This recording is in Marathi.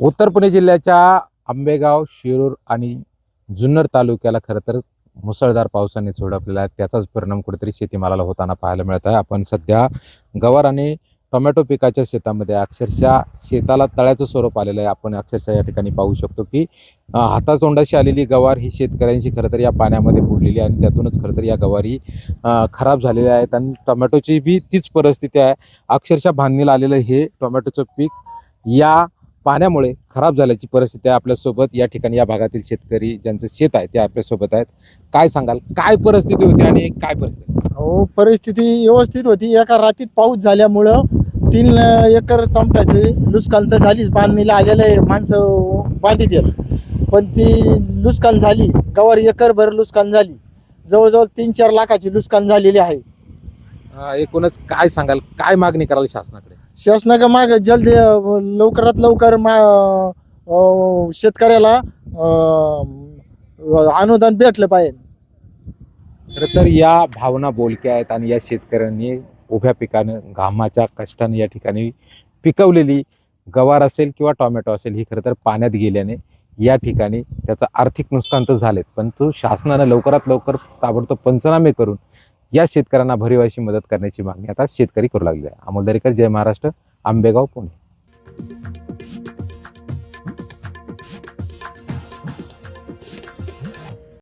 उत्तर पुणे जिल्ह्याच्या आंबेगाव, शिरूर आणि जुन्नर तालुक्याला खरं तर मुसळधार पावसाने झोडपलेला आहे. त्याचाच परिणाम कुठेतरी शेतीमालाला होताना पाहायला मिळत आहे. आपण सध्या गवार आणि टोमॅटो पिकाच्या शेतामध्ये अक्षरशः शेताला तळ्याचं स्वरूप आलेलं आहे. आपण अक्षरशः या ठिकाणी पाहू शकतो की हातातोंडाशी आलेली गवार ही शेतकऱ्यांची खरं तर या पाण्यामध्ये बुडलेली आहे आणि त्यातूनच खरं तर या गवारी खराब झालेल्या आहेत. आणि टोमॅटोची बी तीच परिस्थिती आहे. अक्षरशः बांधणीला आलेलं हे टोमॅटोचं पीक या पाण्यामुळे खराब झाल्याची परिस्थिती आहे. आपल्यासोबत या ठिकाणी या भागातील शेतकरी ज्यांचं शेत आहे ते आपल्यासोबत आहेत. काय सांगाल, काय परिस्थिती होती आणि काय परिस्थिती? हो, परिस्थिती व्यवस्थित होती. एका रात्रीत पाऊस झाल्यामुळं 3 एकर टमाट्याची नुकसान तर झालीच. बांधणीला आलेले माणसं बांधित आहेत, पण ती नुकसान झाली. गवार एकरभर नुकसान झाली. जवळजवळ 3-4 लाखाची नुकसान झालेली आहे. एकूणच काय सांगाल, काय मागणी कराल शासनाकडे? शासनाच्या माग जलदी लवकरात लवकर शेतकऱ्याला अनुदान भेटलं पाहिजे. खरं तर या भावना बोलक्या आहेत आणि या शेतकऱ्यांनी उभ्या पिकानं घामाच्या कष्टाने या ठिकाणी पिकवलेली गवार असेल किंवा टोमॅटो असेल ही खरं तर पाण्यात गेल्याने या ठिकाणी त्याचं आर्थिक नुकसान तर झालेत, परंतु शासनानं लवकरात लवकर ताबडतोब पंचनामे करून या शेतकऱ्यांना भरीव अशी मदत करण्याची मागणी आता शेतकरी करू लागले आहे. अमोल दरेकर, जय महाराष्ट्र, आंबेगाव, पुणे.